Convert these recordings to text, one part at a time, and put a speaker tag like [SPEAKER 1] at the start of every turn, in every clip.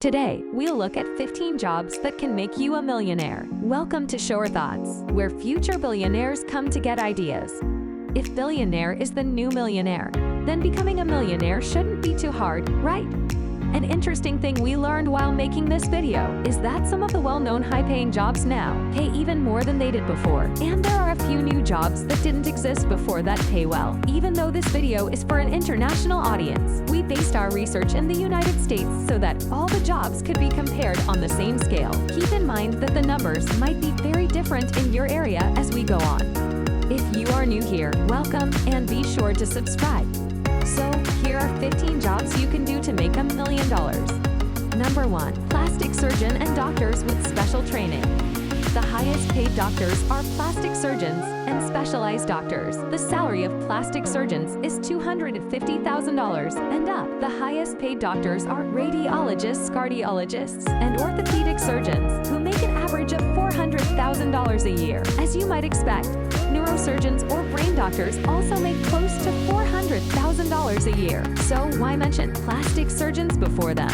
[SPEAKER 1] Today, we'll look at 15 jobs that can make you a millionaire. Welcome to Shore Thoughts, where future billionaires come to get ideas. If billionaire is the new millionaire, then becoming a millionaire shouldn't be too hard, right? An interesting thing we learned while making this video is that some of the well-known high-paying jobs now pay even more than they did before. And there are a few new jobs that didn't exist before that pay well. Even though this video is for an international audience, we based our research in the United States so that all the jobs could be compared on the same scale. Keep in mind that the numbers might be very different in your area as we go on. If you are new here, welcome and be sure to subscribe. So, here are 15 jobs you can do to make $1 million. Number 1. Plastic surgeon and doctors with special training. The highest paid doctors are plastic surgeons and specialized doctors. The salary of plastic surgeons is $250,000 and up. The highest paid doctors are radiologists, cardiologists, and orthopedic surgeons who make an average of $400,000 a year. As you might expect, neurosurgeons or brain doctors also make close to $400,000 a year. So why mention plastic surgeons before them?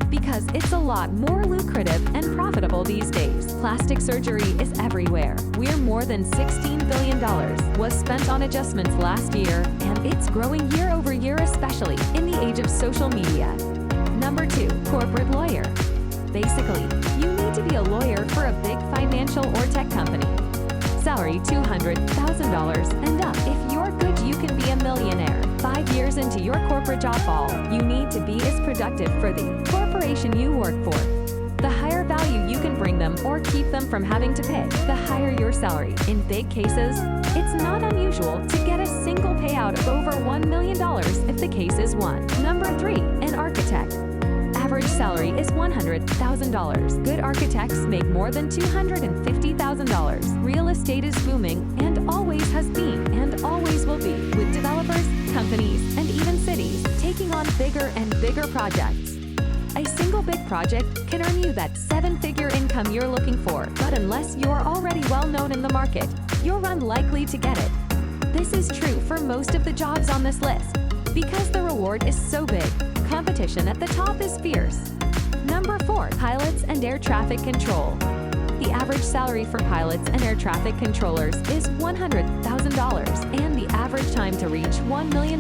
[SPEAKER 1] Because it's a lot more lucrative and profitable these days. Plastic surgery is everywhere. We're more than $16 billion was spent on adjustments last year, and it's growing year over year, especially in the age of social media. Number 2. Corporate lawyer. Basically, you need to be a lawyer for a big financial or tech company. Salary $200,000 and up. If you're good, you can be a millionaire. 5 years into your corporate job, all you need to be is productive for the corporation you work for. The higher value you can bring them or keep them from having to pay, the higher your salary. In big cases, it's not unusual to get a single payout of over $1 million if the case is won. Number 3. An architect. Average salary is $100,000. Good architects make more than $250,000. Real estate is booming and always has been and always will be, with developers, companies, and even cities taking on bigger and bigger projects. A single big project can earn you that 7-figure income you're looking for, but unless you're already well known in the market, you're unlikely to get it. This is true for most of the jobs on this list. Because the reward is so big, competition at the top is fierce. Number 4. Pilots and air traffic control. The average salary for pilots and air traffic controllers is $100,000, and the average time to reach $1 million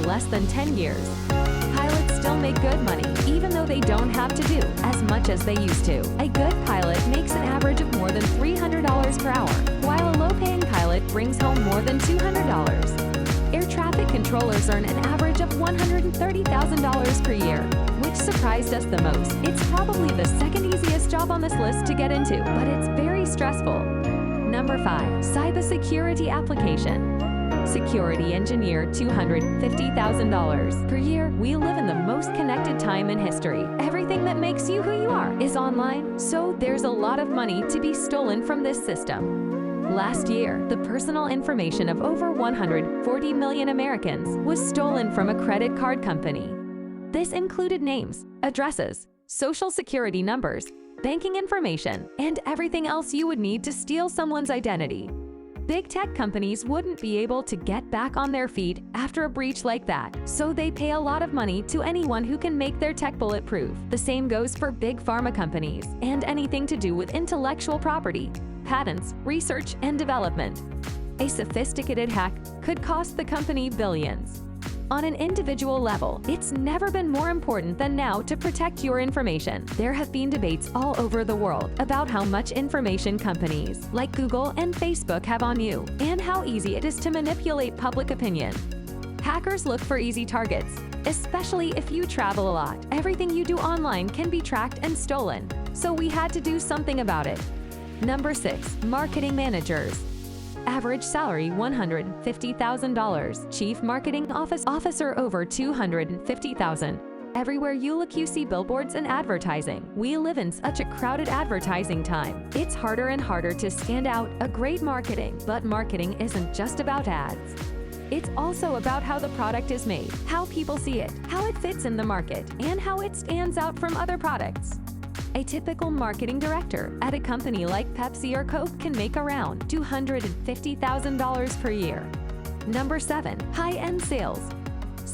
[SPEAKER 1] less than 10 years. Pilots still make good money, even though they don't have to do as much as they used to. A good pilot makes an average of more than $300 per hour, while a low-paying pilot brings home more than $200. Air traffic controllers earn an average of $130,000 per year, which surprised us the most. It's probably the second easiest job on this list to get into, but it's very stressful. Number 5. Cybersecurity application. Security engineer, $250,000 per year. We live in the most connected time in history. Everything that makes you who you are is online, so there's a lot of money to be stolen from this system. Last year, the personal information of over 140 million Americans was stolen from a credit card company. This included names, addresses, social security numbers, banking information, and everything else you would need to steal someone's identity. Big tech companies wouldn't be able to get back on their feet after a breach like that, so they pay a lot of money to anyone who can make their tech bulletproof. The same goes for big pharma companies and anything to do with intellectual property, patents, research, and development. A sophisticated hack could cost the company billions. On an individual level, it's never been more important than now to protect your information. There have been debates all over the world about how much information companies like Google and Facebook have on you, and how easy it is to manipulate public opinion. Hackers look for easy targets, especially if you travel a lot. Everything you do online can be tracked and stolen, so we had to do something about it. Number 6. Marketing managers. Average salary $150,000. Chief Marketing Officer over $250,000. Everywhere you look, you see billboards and advertising. We live in such a crowded advertising time. It's harder and harder to stand out. A great marketing, but marketing isn't just about ads. It's also about how the product is made, how people see it, how it fits in the market, and how it stands out from other products. A typical marketing director at a company like Pepsi or Coke can make around $250,000 per year. Number 7. High-end sales.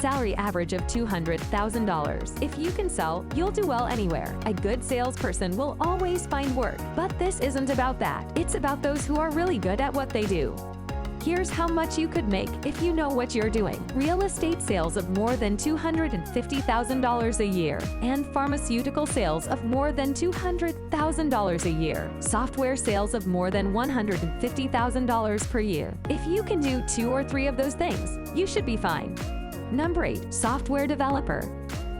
[SPEAKER 1] Salary average of $200,000. If you can sell, you'll do well anywhere. A good salesperson will always find work. But this isn't about that. It's about those who are really good at what they do. Here's how much you could make if you know what you're doing. Real estate sales of more than $250,000 a year, and pharmaceutical sales of more than $200,000 a year. Software sales of more than $150,000 per year. If you can do 2 or 3 of those things, you should be fine. Number 8, software developer.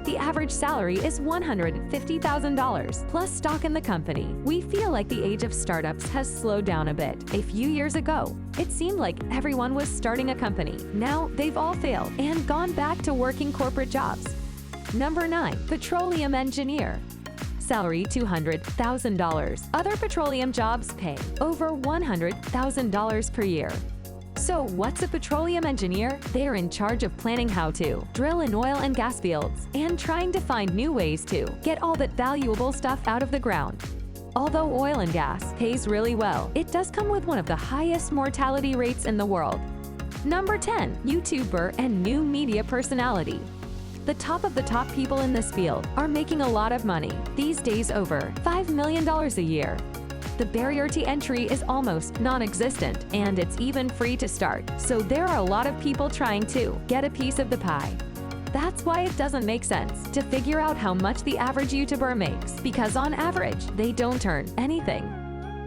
[SPEAKER 1] The average salary is $150,000 plus stock in the company. We feel like the age of startups has slowed down a bit. A few years ago, it seemed like everyone was starting a company. Now they've all failed and gone back to working corporate jobs. Number 9, petroleum engineer. Salary $200,000. Other petroleum jobs pay over $100,000 per year. So what's a petroleum engineer? They're in charge of planning how to drill in oil and gas fields and trying to find new ways to get all that valuable stuff out of the ground. Although oil and gas pays really well, it does come with one of the highest mortality rates in the world. Number 10, YouTuber and new media personality. The top of the top people in this field are making a lot of money, these days over $5 million a year. The barrier to entry is almost non-existent, and it's even free to start, so there are a lot of people trying to get a piece of the pie. That's why it doesn't make sense to figure out how much the average YouTuber makes, because on average, they don't earn anything.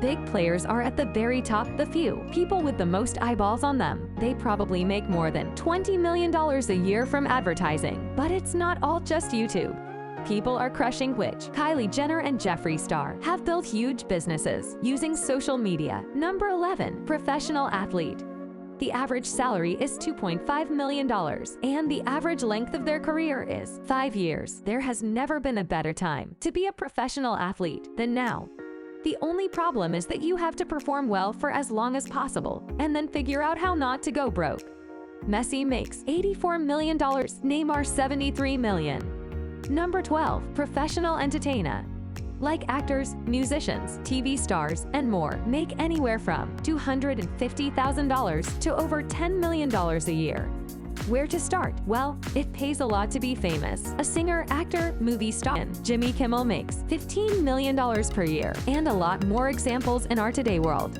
[SPEAKER 1] Big players are at the very top, the few people with the most eyeballs on them. They probably make more than $20 million a year from advertising. But it's not all just YouTube. People are crushing which Kylie Jenner and Jeffree Star have built huge businesses using social media. Number 11, professional athlete. The average salary is $2.5 million, and the average length of their career is 5 years. There has never been a better time to be a professional athlete than now. The only problem is that you have to perform well for as long as possible, and then figure out how not to go broke. Messi makes $84 million, Neymar $73 million. Number 12, professional entertainer. Like actors, musicians, TV stars, and more, make anywhere from $250,000 to over $10 million a year. Where to start? Well, it pays a lot to be famous. A singer, actor, movie star. Jimmy Kimmel makes $15 million per year, and a lot more examples in our today world.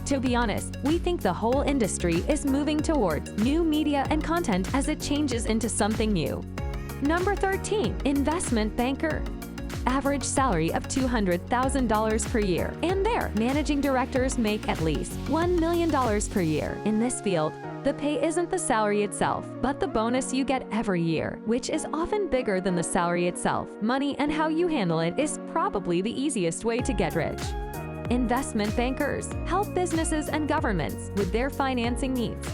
[SPEAKER 1] To be honest, we think the whole industry is moving towards new media and content as it changes into something new. Number 13, investment banker. Average salary of $200,000 per year, and their managing directors make at least $1 million per year. In this field, the pay isn't the salary itself, but the bonus you get every year, which is often bigger than the salary itself. Money and how you handle it is probably the easiest way to get rich. Investment bankers help businesses and governments with their financing needs.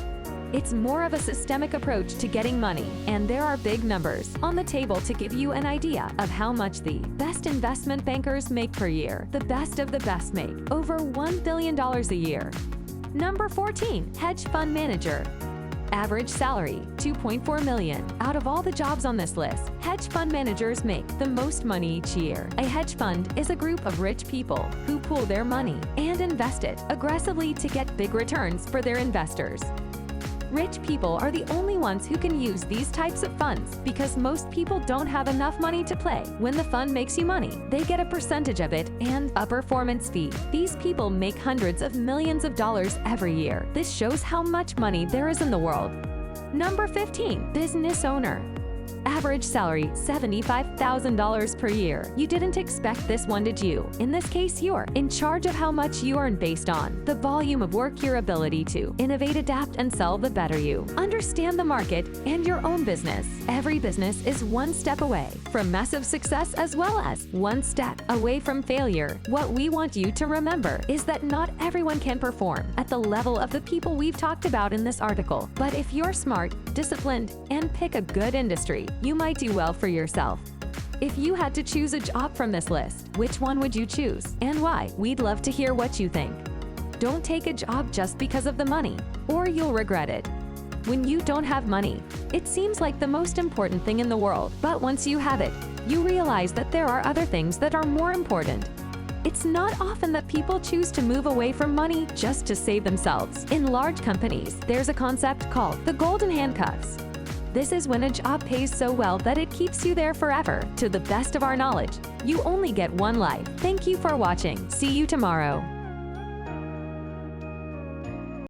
[SPEAKER 1] It's more of a systemic approach to getting money, and there are big numbers on the table to give you an idea of how much the best investment bankers make per year. The best of the best make over $1 billion a year. Number 14, hedge fund manager. Average salary, $2.4 million. Out of all the jobs on this list, hedge fund managers make the most money each year. A hedge fund is a group of rich people who pool their money and invest it aggressively to get big returns for their investors. Rich people are the only ones who can use these types of funds because most people don't have enough money to play. When the fund makes you money, they get a percentage of it and a performance fee. These people make hundreds of millions of dollars every year. This shows how much money there is in the world. Number 15, business owner. Average salary, $75,000 per year. You didn't expect this one, did you? In this case, you're in charge of how much you earn based on the volume of work, your ability to innovate, adapt, and sell the better you understand the market and your own business. Every business is one step away from massive success as well as one step away from failure. What we want you to remember is that not everyone can perform at the level of the people we've talked about in this article. But if you're smart, disciplined, and pick a good industry, you might do well for yourself. If you had to choose a job from this list, which one would you choose and why? We'd love to hear what you think. Don't take a job just because of the money, or you'll regret it. When you don't have money, it seems like the most important thing in the world, but once you have it, you realize that there are other things that are more important. It's not often that people choose to move away from money just to save themselves. In large companies, there's a concept called the golden handcuffs. This is when a job pays so well that it keeps you there forever. To the best of our knowledge, you only get one life. Thank you for watching. See you tomorrow.